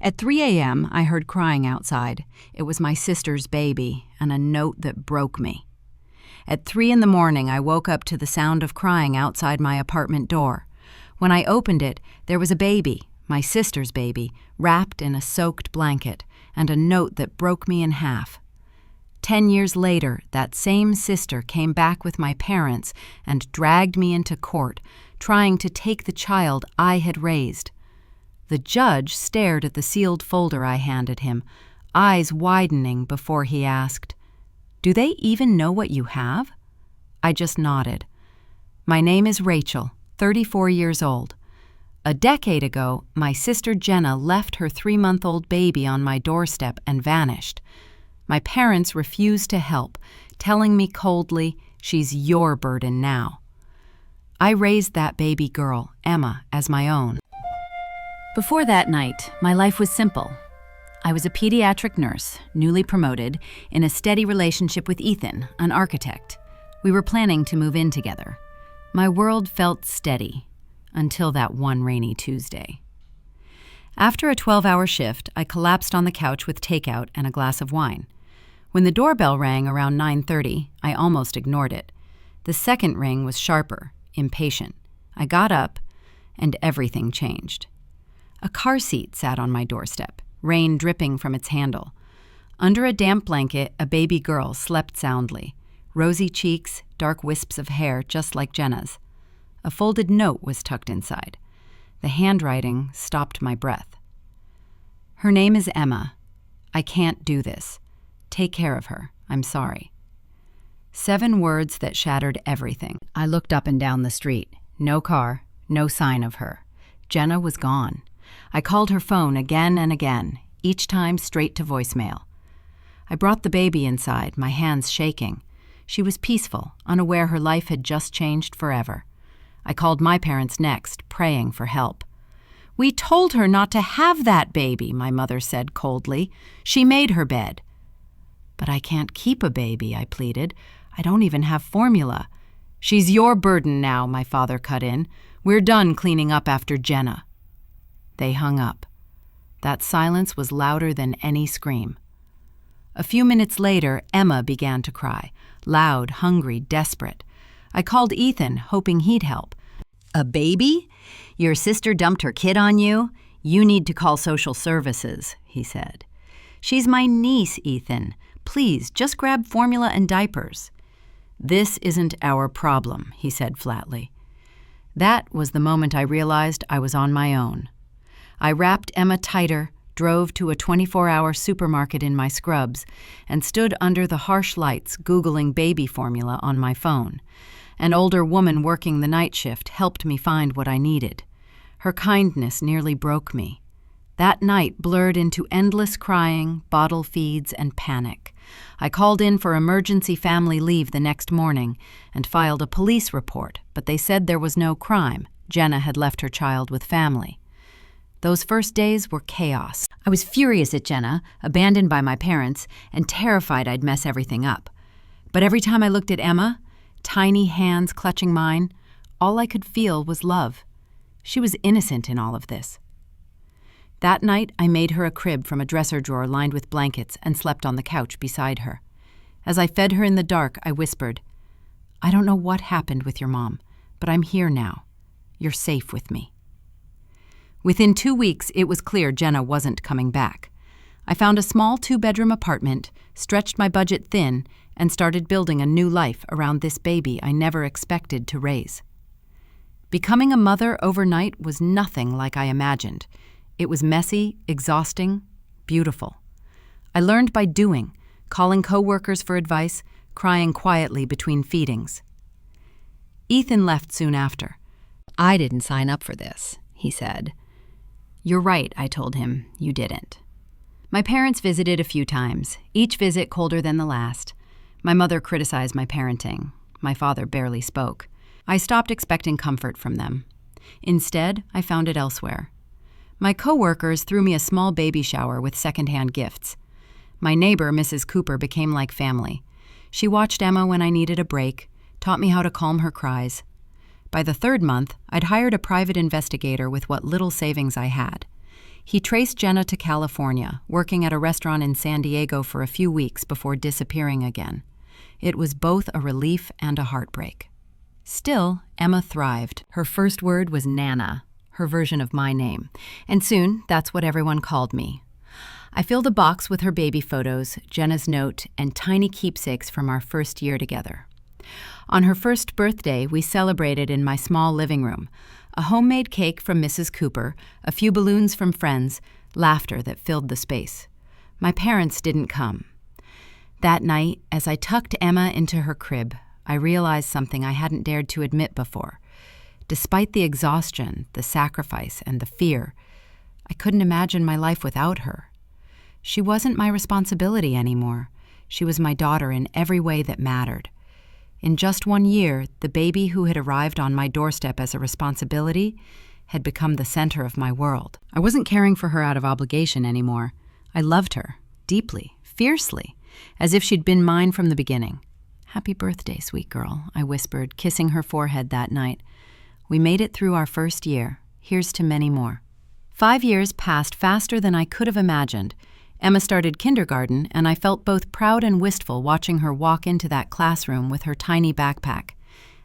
At 3 a.m., I heard crying outside. It was my sister's baby, and a note that broke me. At 3 in the morning, I woke up to the sound of crying outside my apartment door. When I opened it, there was a baby, my sister's baby, wrapped in a soaked blanket, and a note that broke me in half. 10 years later, that same sister came back with my parents and dragged me into court, trying to take the child I had raised. The judge stared at the sealed folder I handed him, eyes widening before he asked, "Do they even know what you have?" I just nodded. "My name is Rachel, 34 years old. A decade ago, my sister Jenna left her 3-month-old baby on my doorstep and vanished. My parents refused to help, telling me coldly, 'She's your burden now.' I raised that baby girl, Emma, as my own." Before that night, my life was simple. I was a pediatric nurse, newly promoted, in a steady relationship with Ethan, an architect. We were planning to move in together. My world felt steady, until that one rainy Tuesday. After a 12-hour shift, I collapsed on the couch with takeout and a glass of wine. When the doorbell rang around 9:30, I almost ignored it. The second ring was sharper, impatient. I got up, and everything changed. A car seat sat on my doorstep, rain dripping from its handle. Under a damp blanket, a baby girl slept soundly. Rosy cheeks, dark wisps of hair just like Jenna's. A folded note was tucked inside. The handwriting stopped my breath. "Her name is Emma. I can't do this. Take care of her. I'm sorry." 7 words that shattered everything. I looked up and down the street. No car, no sign of her. Jenna was gone. I called her phone again and again, each time straight to voicemail. I brought the baby inside, my hands shaking. She was peaceful, unaware her life had just changed forever. I called my parents next, praying for help. "We told her not to have that baby," my mother said coldly. "She made her bed." "But I can't keep a baby," I pleaded. "I don't even have formula." "She's your burden now," my father cut in. "We're done cleaning up after Jenna." They hung up. That silence was louder than any scream. A few minutes later, Emma began to cry, loud, hungry, desperate. I called Ethan, hoping he'd help. "A baby? Your sister dumped her kid on you? You need to call social services," he said. "She's my niece, Ethan. Please, just grab formula and diapers." "This isn't our problem," he said flatly. That was the moment I realized I was on my own. I wrapped Emma tighter, drove to a 24-hour supermarket in my scrubs, and stood under the harsh lights Googling baby formula on my phone. An older woman working the night shift helped me find what I needed. Her kindness nearly broke me. That night blurred into endless crying, bottle feeds, and panic. I called in for emergency family leave the next morning and filed a police report, but they said there was no crime. Jenna had left her child with family. Those first days were chaos. I was furious at Jenna, abandoned by my parents, and terrified I'd mess everything up. But every time I looked at Emma, tiny hands clutching mine, all I could feel was love. She was innocent in all of this. That night, I made her a crib from a dresser drawer lined with blankets and slept on the couch beside her. As I fed her in the dark, I whispered, "I don't know what happened with your mom, but I'm here now. You're safe with me." Within 2 weeks, it was clear Jenna wasn't coming back. I found a small 2-bedroom apartment, stretched my budget thin, and started building a new life around this baby I never expected to raise. Becoming a mother overnight was nothing like I imagined. It was messy, exhausting, beautiful. I learned by doing, calling coworkers for advice, crying quietly between feedings. Ethan left soon after. "I didn't sign up for this," he said. "You're right," I told him. "You didn't." My parents visited a few times, each visit colder than the last. My mother criticized my parenting. My father barely spoke. I stopped expecting comfort from them. Instead, I found it elsewhere. My coworkers threw me a small baby shower with secondhand gifts. My neighbor, Mrs. Cooper, became like family. She watched Emma when I needed a break, taught me how to calm her cries. By the 3rd month, I'd hired a private investigator with what little savings I had. He traced Jenna to California, working at a restaurant in San Diego for a few weeks before disappearing again. It was both a relief and a heartbreak. Still, Emma thrived. Her first word was Nana, her version of my name, and soon that's what everyone called me. I filled a box with her baby photos, Jenna's note, and tiny keepsakes from our first year together. On her first birthday, we celebrated in my small living room. A homemade cake from Mrs. Cooper, a few balloons from friends, laughter that filled the space. My parents didn't come. That night, as I tucked Emma into her crib, I realized something I hadn't dared to admit before. Despite the exhaustion, the sacrifice, and the fear, I couldn't imagine my life without her. She wasn't my responsibility anymore. She was my daughter in every way that mattered. In just 1 year, the baby who had arrived on my doorstep as a responsibility had become the center of my world. I wasn't caring for her out of obligation anymore. I loved her, deeply, fiercely, as if she'd been mine from the beginning. "Happy birthday, sweet girl," I whispered, kissing her forehead that night. We made it through our first year. Here's to many more. 5 years passed faster than I could have imagined. Emma started kindergarten, and I felt both proud and wistful watching her walk into that classroom with her tiny backpack.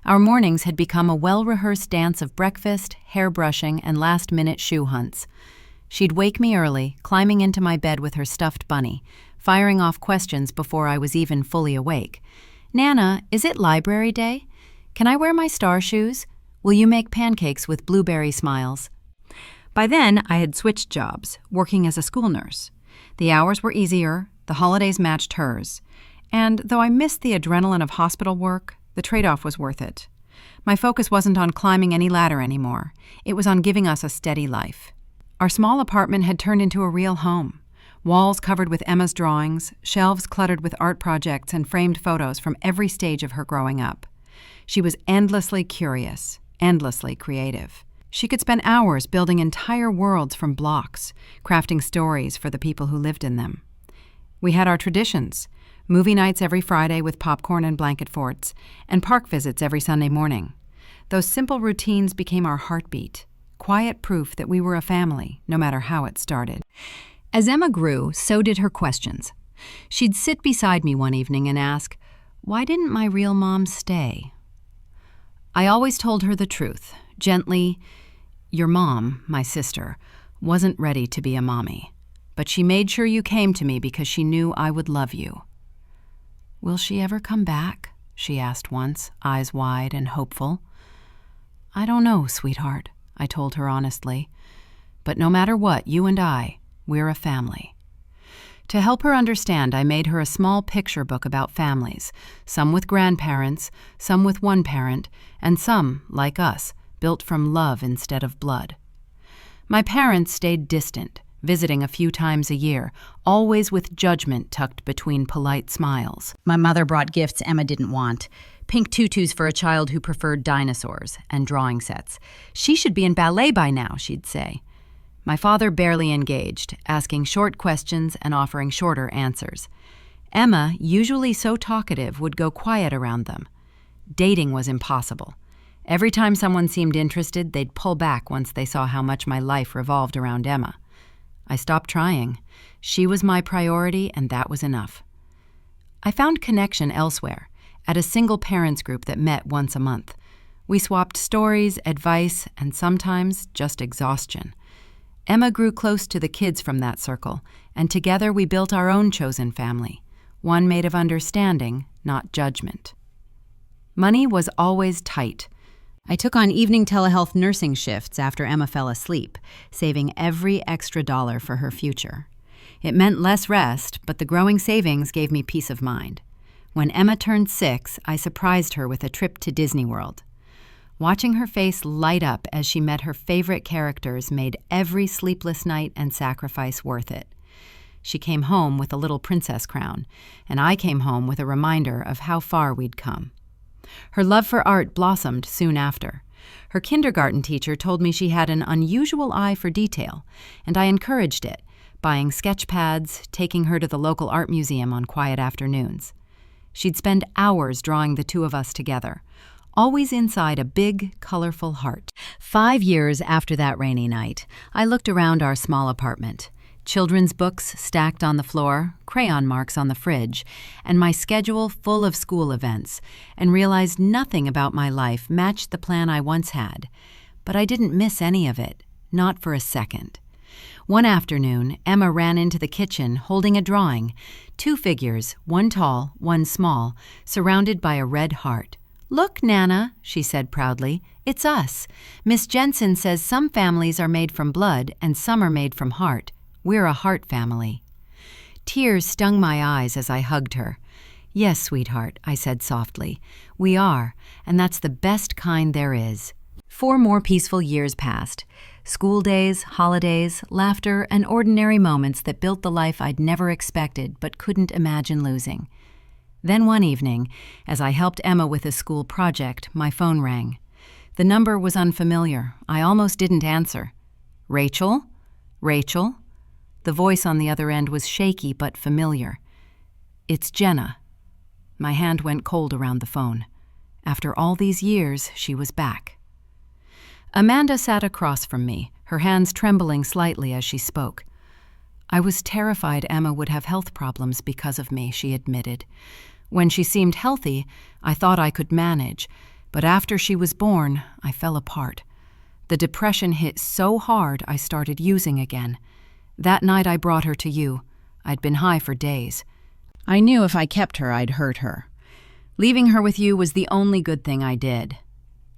Our mornings had become a well-rehearsed dance of breakfast, hair brushing, and last-minute shoe hunts. She'd wake me early, climbing into my bed with her stuffed bunny, firing off questions before I was even fully awake. "Nana, is it library day? Can I wear my star shoes? Will you make pancakes with blueberry smiles?" By then, I had switched jobs, working as a school nurse. The hours were easier, the holidays matched hers, and though I missed the adrenaline of hospital work, the trade-off was worth it. My focus wasn't on climbing any ladder anymore. It was on giving us a steady life. Our small apartment had turned into a real home. Walls covered with Emma's drawings, shelves cluttered with art projects and framed photos from every stage of her growing up. She was endlessly curious, endlessly creative. She could spend hours building entire worlds from blocks, crafting stories for the people who lived in them. We had our traditions, movie nights every Friday with popcorn and blanket forts, and park visits every Sunday morning. Those simple routines became our heartbeat, quiet proof that we were a family, no matter how it started. As Emma grew, so did her questions. She'd sit beside me one evening and ask, "Why didn't my real mom stay?" I always told her the truth, gently. "Your mom, my sister, wasn't ready to be a mommy, but she made sure you came to me because she knew I would love you." "Will she ever come back?" she asked once, eyes wide and hopeful. "I don't know, sweetheart," I told her honestly. "But no matter what, you and we're a family." To help her understand, I made her a small picture book about families, some with grandparents, some with one parent, and some, like us, built from love instead of blood. My parents stayed distant, visiting a few times a year, always with judgment tucked between polite smiles. My mother brought gifts Emma didn't want, pink tutus for a child who preferred dinosaurs, and drawing sets. "She should be in ballet by now," she'd say. My father barely engaged, asking short questions and offering shorter answers. Emma, usually so talkative, would go quiet around them. Dating was impossible. Every time someone seemed interested, they'd pull back once they saw how much my life revolved around Emma. I stopped trying. She was my priority, and that was enough. I found connection elsewhere, at a single parents group that met once a month. We swapped stories, advice, and sometimes just exhaustion. Emma grew close to the kids from that circle, and together we built our own chosen family, one made of understanding, not judgment. Money was always tight. I took on evening telehealth nursing shifts after Emma fell asleep, saving every extra dollar for her future. It meant less rest, but the growing savings gave me peace of mind. When Emma turned 6, I surprised her with a trip to Disney World. Watching her face light up as she met her favorite characters made every sleepless night and sacrifice worth it. She came home with a little princess crown, and I came home with a reminder of how far we'd come. Her love for art blossomed soon after. Her kindergarten teacher told me she had an unusual eye for detail, and I encouraged it, buying sketch pads, taking her to the local art museum on quiet afternoons. She'd spend hours drawing the two of us together, always inside a big, colorful heart. 5 years after that rainy night, I looked around our small apartment. Children's books stacked on the floor, crayon marks on the fridge, and my schedule full of school events, and realized nothing about my life matched the plan I once had. But I didn't miss any of it, not for a second. One afternoon, Emma ran into the kitchen holding a drawing, 2 figures, one tall, one small, surrounded by a red heart. "Look, Nana," she said proudly, "it's us. Miss Jensen says some families are made from blood and some are made from heart. We're a heart family." Tears stung my eyes as I hugged her. "Yes, sweetheart," I said softly. "We are, and that's the best kind there is." 4 more peaceful years passed. School days, holidays, laughter, and ordinary moments that built the life I'd never expected but couldn't imagine losing. Then one evening, as I helped Emma with a school project, my phone rang. The number was unfamiliar. I almost didn't answer. "Rachel? Rachel?" The voice on the other end was shaky but familiar. "It's Jenna." My hand went cold around the phone. After all these years, she was back. Amanda sat across from me, her hands trembling slightly as she spoke. "I was terrified Emma would have health problems because of me," she admitted. "When she seemed healthy, I thought I could manage, but after she was born, I fell apart. The depression hit so hard I started using again. That night I brought her to you. I'd been high for days. I knew if I kept her, I'd hurt her. Leaving her with you was the only good thing I did."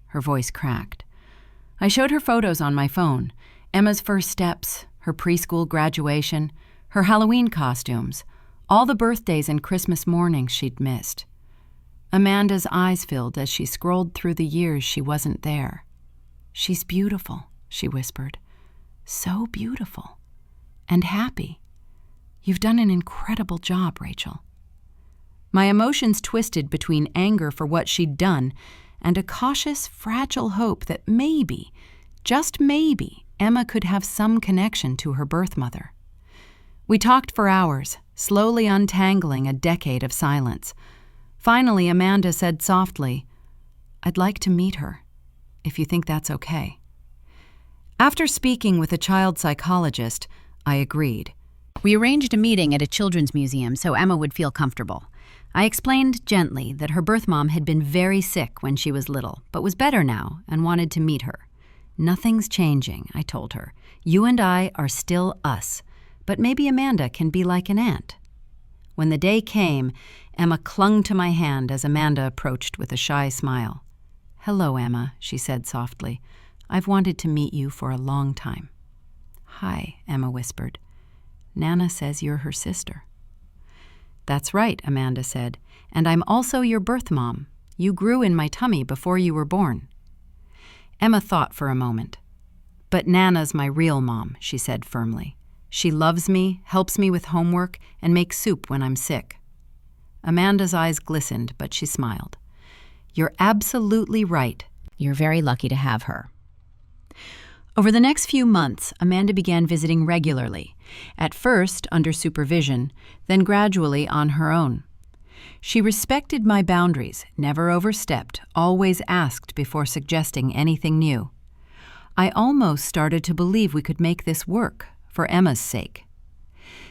Her voice cracked. I showed her photos on my phone, Emma's first steps, her preschool graduation, her Halloween costumes, all the birthdays and Christmas mornings she'd missed. Amanda's eyes filled as she scrolled through the years she wasn't there. "She's beautiful," she whispered. "So beautiful. And happy. You've done an incredible job, Rachel." My emotions twisted between anger for what she'd done and a cautious, fragile hope that maybe, just maybe, Emma could have some connection to her birth mother. We talked for hours, slowly untangling a decade of silence. Finally, Amanda said softly, "I'd like to meet her, if you think that's okay." After speaking with a child psychologist, I agreed. We arranged a meeting at a children's museum so Emma would feel comfortable. I explained gently that her birth mom had been very sick when she was little, but was better now and wanted to meet her. "Nothing's changing," I told her. "You and I are still us, but maybe Amanda can be like an aunt." When the day came, Emma clung to my hand as Amanda approached with a shy smile. "Hello, Emma," she said softly. "I've wanted to meet you for a long time." "Hi," Emma whispered. "Nana says you're her sister." "That's right," Amanda said, "and I'm also your birth mom. You grew in my tummy before you were born." Emma thought for a moment. "But Nana's my real mom," she said firmly. "She loves me, helps me with homework, and makes soup when I'm sick." Amanda's eyes glistened, but she smiled. "You're absolutely right. You're very lucky to have her." Over the next few months, Amanda began visiting regularly, at first under supervision, then gradually on her own. She respected my boundaries, never overstepped, always asked before suggesting anything new. I almost started to believe we could make this work, for Emma's sake.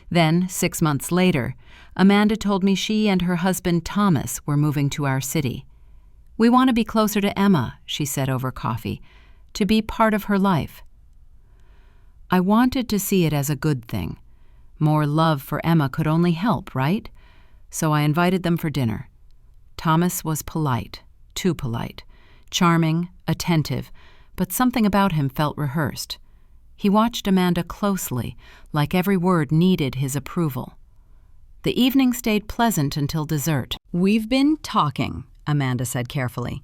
Then, 6 months later, Amanda told me she and her husband Thomas were moving to our city. "We want to be closer to Emma," she said over coffee, "to be part of her life." I wanted to see it as a good thing. More love for Emma could only help, right? So I invited them for dinner. Thomas was polite, too polite, charming, attentive, but something about him felt rehearsed. He watched Amanda closely, like every word needed his approval. The evening stayed pleasant until dessert. "We've been talking," Amanda said carefully,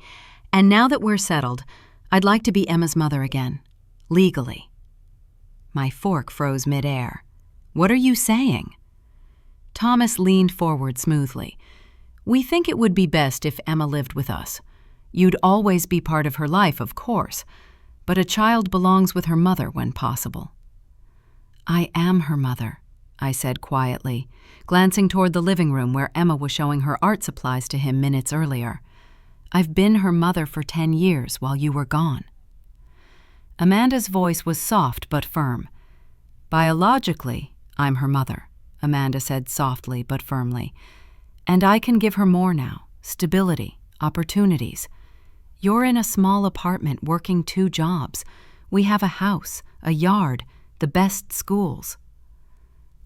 "and now that we're settled, I'd like to be Emma's mother again, legally." My fork froze midair. "What are you saying?" Thomas leaned forward smoothly. "We think it would be best if Emma lived with us. You'd always be part of her life, of course, but a child belongs with her mother when possible." "I am her mother," I said quietly, glancing toward the living room where Emma was showing her art supplies to him minutes earlier. I've been her mother for 10 years while you were gone." Amanda's voice was soft but firm. "Biologically, I'm her mother," Amanda said softly but firmly. "And I can give her more now, stability, opportunities. You're in a small apartment working 2 jobs. We have a house, a yard, the best schools."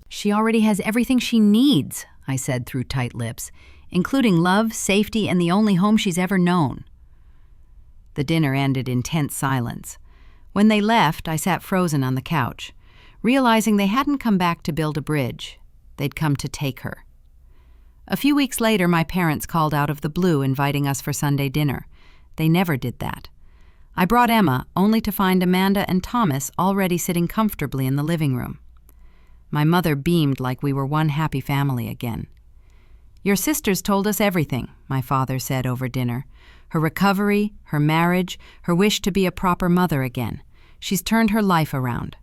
"She already has everything she needs," I said through tight lips, "including love, safety, and the only home she's ever known." The dinner ended in tense silence. When they left, I sat frozen on the couch, realizing they hadn't come back to build a bridge. They'd come to take her. A few weeks later, my parents called out of the blue inviting us for Sunday dinner. They never did that. I brought Emma, only to find Amanda and Thomas already sitting comfortably in the living room. My mother beamed like we were one happy family again. "Your sister's told us everything," my father said over dinner. "Her recovery, her marriage, her wish to be a proper mother again. She's turned her life around."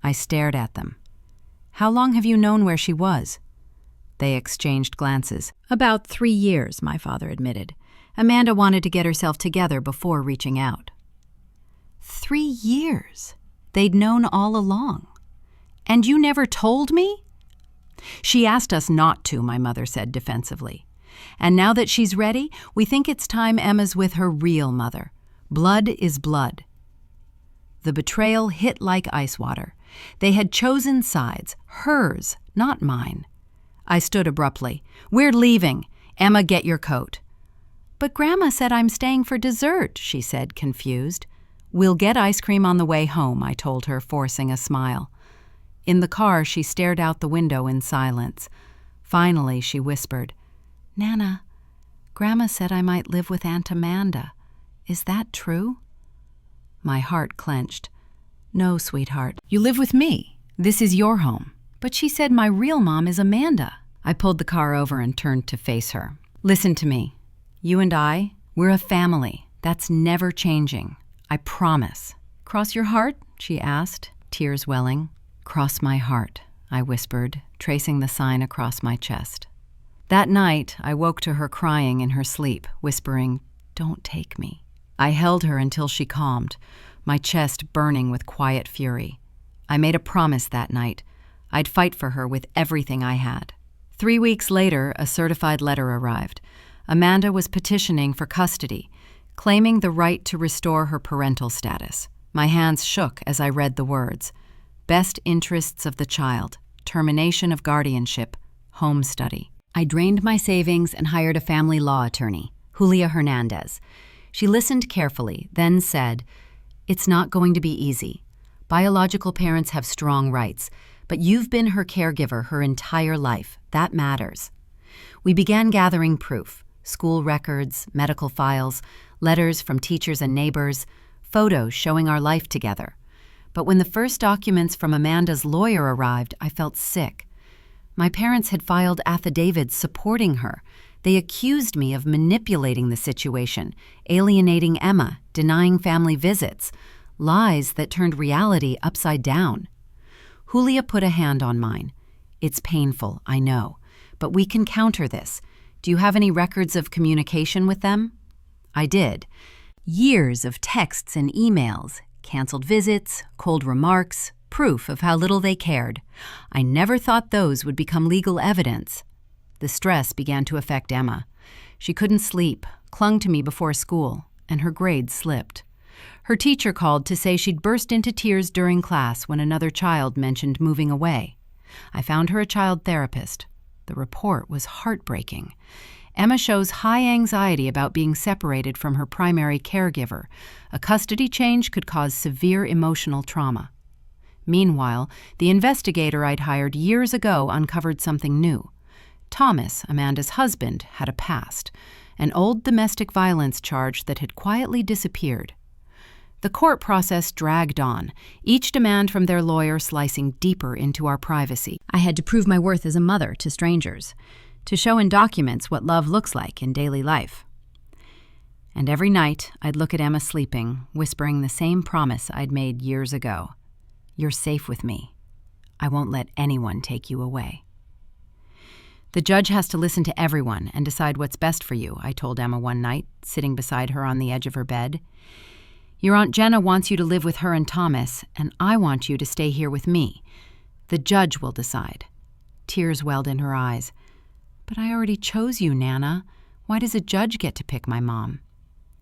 I stared at them. "How long have you known where she was?" They exchanged glances. "About 3 years," my father admitted. "Amanda wanted to get herself together before reaching out." 3 years? They'd known all along. "And you never told me?" "She asked us not to," my mother said defensively. "And now that she's ready, we think it's time Emma's with her real mother. Blood is blood." The betrayal hit like ice water. They had chosen sides, hers, not mine. I stood abruptly. "We're leaving. Emma, get your coat." "But Grandma said I'm staying for dessert," she said, confused. "We'll get ice cream on the way home," I told her, forcing a smile. In the car, she stared out the window in silence. Finally, she whispered, "Nana, Grandma said I might live with Aunt Amanda. Is that true?" My heart clenched. "No, sweetheart. You live with me. This is your home." "But she said my real mom is Amanda." I pulled the car over and turned to face her. "Listen to me. You and I, we're a family. That's never changing. I promise." "Cross your heart?" she asked, tears welling. "Cross my heart," I whispered, tracing the sign across my chest. That night, I woke to her crying in her sleep, whispering, "Don't take me." I held her until she calmed, my chest burning with quiet fury. I made a promise that night. I'd fight for her with everything I had. 3 weeks later, a certified letter arrived. Amanda was petitioning for custody, claiming the right to restore her parental status. My hands shook as I read the words: best interests of the child, termination of guardianship, home study. I drained my savings and hired a family law attorney, Julia Hernandez. She listened carefully, then said, "It's not going to be easy. Biological parents have strong rights, but you've been her caregiver her entire life. That matters." We began gathering proof: school records, medical files, letters from teachers and neighbors, photos showing our life together. But when the first documents from Amanda's lawyer arrived, I felt sick. My parents had filed affidavits supporting her. They accused me of manipulating the situation, alienating Emma, denying family visits, lies that turned reality upside down. Julia put a hand on mine. "It's painful, I know, but we can counter this. Do you have any records of communication with them?" I did. Years of texts and emails, canceled visits, cold remarks, proof of how little they cared. I never thought those would become legal evidence. The stress began to affect Emma. She couldn't sleep, clung to me before school, and her grades slipped. Her teacher called to say she'd burst into tears during class when another child mentioned moving away. I found her a child therapist. The report was heartbreaking. Emma shows high anxiety about being separated from her primary caregiver. A custody change could cause severe emotional trauma. Meanwhile, the investigator I'd hired years ago uncovered something new. Thomas, Amanda's husband, had a past, an old domestic violence charge that had quietly disappeared. The court process dragged on, each demand from their lawyer slicing deeper into our privacy. I had to prove my worth as a mother to strangers, to show in documents what love looks like in daily life. And every night, I'd look at Emma sleeping, whispering the same promise I'd made years ago. "You're safe with me. I won't let anyone take you away." The judge has to listen to everyone and decide what's best for you, I told Emma one night, sitting beside her on the edge of her bed. Your Aunt Jenna wants you to live with her and Thomas, and I want you to stay here with me. The judge will decide. Tears welled in her eyes. But I already chose you, Nana. Why does a judge get to pick my mom?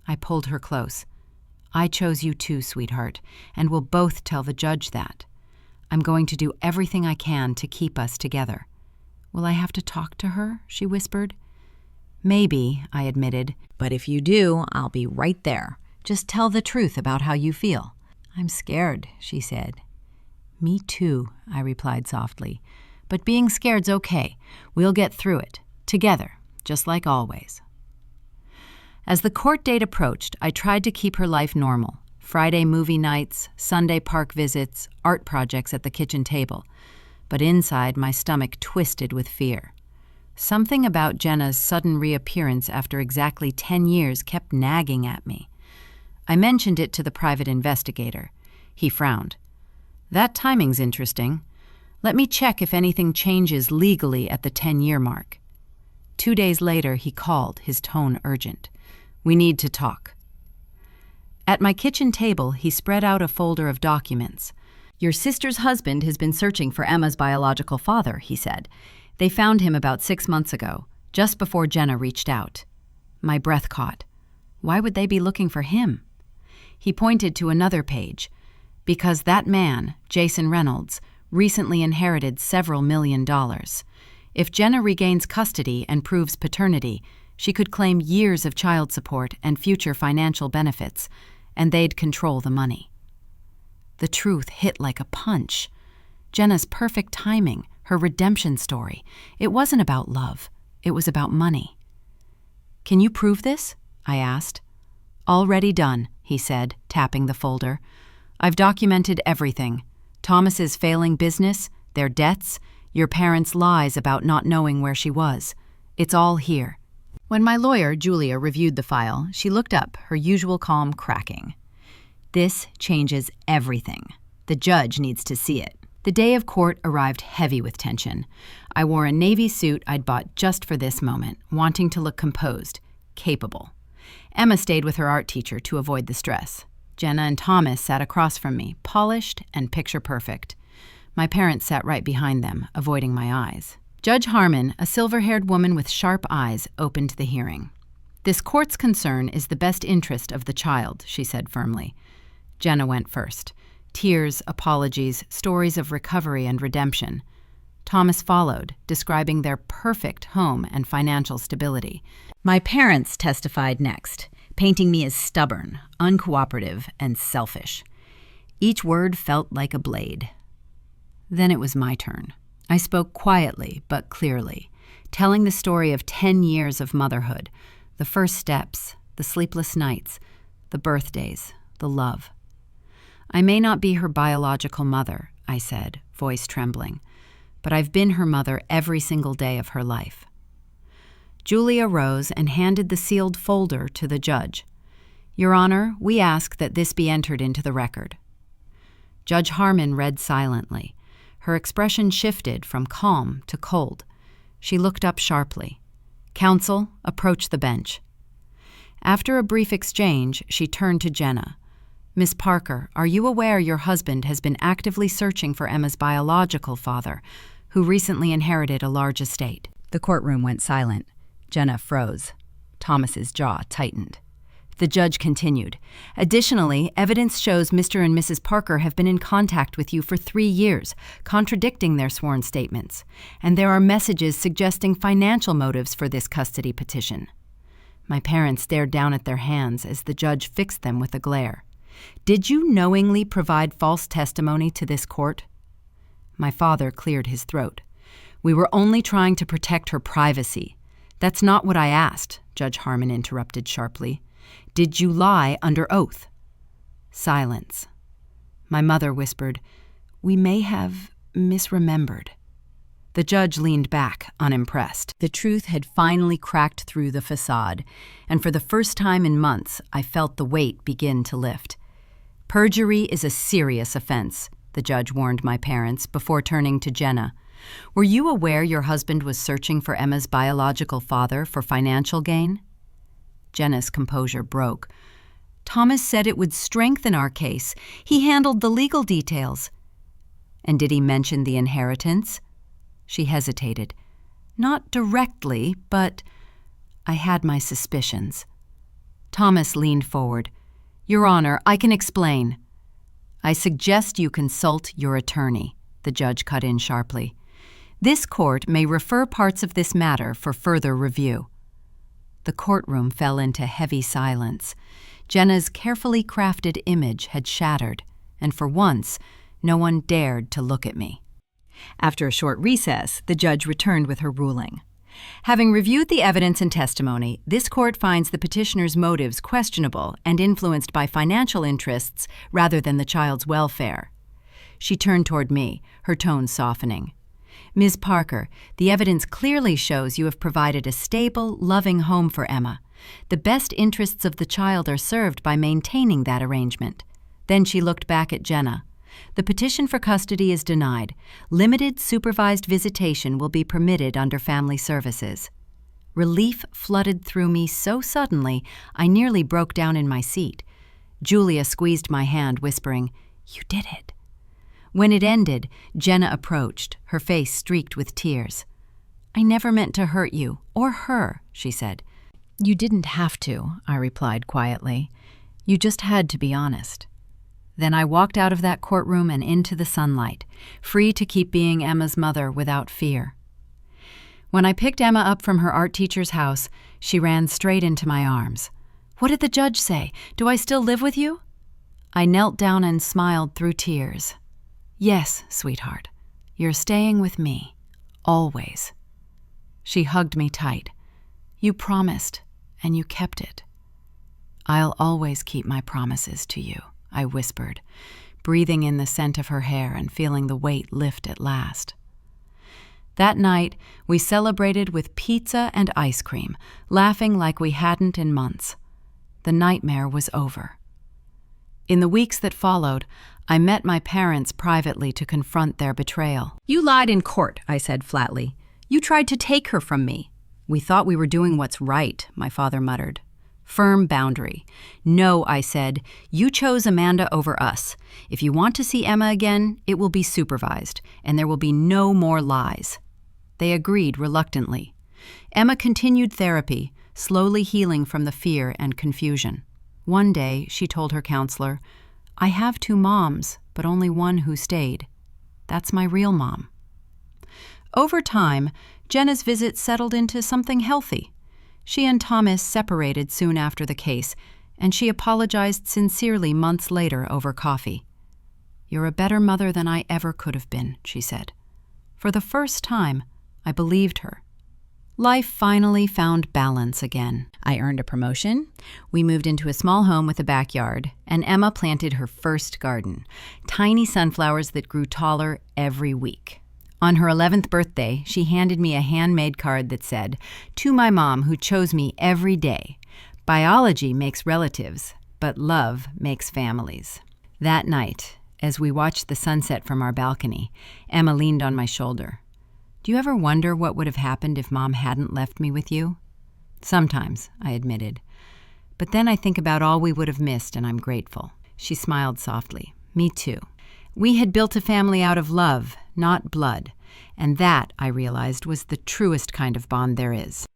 I pulled her close. I chose you too, sweetheart, and we'll both tell the judge that. I'm going to do everything I can to keep us together. Will I have to talk to her? She whispered. Maybe, I admitted, but if you do, I'll be right there. Just tell the truth about how you feel. I'm scared, she said. Me too, I replied softly. But being scared's okay. We'll get through it, together, just like always. As the court date approached, I tried to keep her life normal. Friday movie nights, Sunday park visits, art projects at the kitchen table. But inside, my stomach twisted with fear. Something about Jenna's sudden reappearance after exactly 10 years kept nagging at me. I mentioned it to the private investigator. He frowned. That timing's interesting. Let me check if anything changes legally at the 10-year mark. 2 days later, he called, his tone urgent. We need to talk. At my kitchen table, he spread out a folder of documents. Your sister's husband has been searching for Emma's biological father, he said. They found him about 6 months ago, just before Jenna reached out. My breath caught. Why would they be looking for him? He pointed to another page. Because that man, Jason Reynolds, recently inherited several $1 million. If Jenna regains custody and proves paternity, she could claim years of child support and future financial benefits, and they'd control the money. The truth hit like a punch. Jenna's perfect timing, her redemption story, it wasn't about love. It was about money. Can you prove this? I asked. Already done, he said, tapping the folder. I've documented everything. Thomas's failing business, their debts, your parents' lies about not knowing where she was. It's all here. When my lawyer, Julia, reviewed the file, she looked up, her usual calm cracking. This changes everything. The judge needs to see it. The day of court arrived heavy with tension. I wore a navy suit I'd bought just for this moment, wanting to look composed, capable. Emma stayed with her art teacher to avoid the stress. Jenna and Thomas sat across from me, polished and picture perfect. My parents sat right behind them, avoiding my eyes. Judge Harmon, a silver-haired woman with sharp eyes, opened the hearing. This court's concern is the best interest of the child, she said firmly. Jenna went first. Tears, apologies, stories of recovery and redemption. Thomas followed, describing their perfect home and financial stability. My parents testified next, painting me as stubborn, uncooperative, and selfish. Each word felt like a blade. Then it was my turn. I spoke quietly but clearly, telling the story of 10 years of motherhood, the first steps, the sleepless nights, the birthdays, the love. I may not be her biological mother, I said, voice trembling, but I've been her mother every single day of her life. Julia rose and handed the sealed folder to the judge. Your Honor, we ask that this be entered into the record. Judge Harmon read silently. Her expression shifted from calm to cold. She looked up sharply. Counsel, approach the bench. After a brief exchange, she turned to Jenna. Miss Parker, are you aware your husband has been actively searching for Emma's biological father, who recently inherited a large estate? The courtroom went silent. Jenna froze. Thomas's jaw tightened. The judge continued. Additionally, evidence shows Mr. and Mrs. Parker have been in contact with you for 3 years, contradicting their sworn statements, and there are messages suggesting financial motives for this custody petition. My parents stared down at their hands as the judge fixed them with a glare. Did you knowingly provide false testimony to this court? My father cleared his throat. We were only trying to protect her privacy. That's not what I asked, Judge Harmon interrupted sharply. Did you lie under oath? Silence. My mother whispered, We may have misremembered. The judge leaned back, unimpressed. The truth had finally cracked through the facade, and for the first time in months, I felt the weight begin to lift. Perjury is a serious offense, the judge warned my parents before turning to Jenna. Were you aware your husband was searching for Emma's biological father for financial gain? Jenna's composure broke. Thomas said it would strengthen our case. He handled the legal details. And did he mention the inheritance? She hesitated. Not directly, but I had my suspicions. Thomas leaned forward. Your Honor, I can explain. I suggest you consult your attorney, the judge cut in sharply. This court may refer parts of this matter for further review. The courtroom fell into heavy silence. Jenna's carefully crafted image had shattered, and for once, no one dared to look at me. After a short recess, the judge returned with her ruling. Having reviewed the evidence and testimony, this court finds the petitioner's motives questionable and influenced by financial interests rather than the child's welfare. She turned toward me, her tone softening. Ms. Parker, the evidence clearly shows you have provided a stable, loving home for Emma. The best interests of the child are served by maintaining that arrangement. Then she looked back at Jenna. The petition for custody is denied. Limited supervised visitation will be permitted under family services. Relief flooded through me so suddenly, I nearly broke down in my seat. Julia squeezed my hand, whispering, "You did it." When it ended, Jenna approached, her face streaked with tears. "I never meant to hurt you, or her," she said. "You didn't have to," I replied quietly. "You just had to be honest." Then I walked out of that courtroom and into the sunlight, free to keep being Emma's mother without fear. When I picked Emma up from her art teacher's house, she ran straight into my arms. "What did the judge say? Do I still live with you?" I knelt down and smiled through tears. "Yes, sweetheart, you're staying with me, always." She hugged me tight. "You promised, and you kept it." "I'll always keep my promises to you," I whispered, breathing in the scent of her hair and feeling the weight lift at last. That night, we celebrated with pizza and ice cream, laughing like we hadn't in months. The nightmare was over. In the weeks that followed, I met my parents privately to confront their betrayal. "You lied in court," I said flatly. "You tried to take her from me." "We thought we were doing what's right," my father muttered. Firm boundary. "No," I said, "you chose Amanda over us. If you want to see Emma again, it will be supervised, and there will be no more lies." They agreed reluctantly. Emma continued therapy, slowly healing from the fear and confusion. One day, she told her counselor, "I have 2 moms, but only one who stayed. That's my real mom." Over time, Jenna's visits settled into something healthy. She and Thomas separated soon after the case, and she apologized sincerely months later over coffee. "You're a better mother than I ever could have been," she said. For the first time, I believed her. Life finally found balance again. I earned a promotion, we moved into a small home with a backyard, and Emma planted her first garden, tiny sunflowers that grew taller every week. On her 11th birthday, she handed me a handmade card that said, "To my mom who chose me every day. Biology makes relatives, but love makes families." That night, as we watched the sunset from our balcony, Emma leaned on my shoulder. "Do you ever wonder what would have happened if Mom hadn't left me with you?" "Sometimes," I admitted. "But then I think about all we would have missed, and I'm grateful." She smiled softly. "Me too." We had built a family out of love, not blood, and that, I realized, was the truest kind of bond there is.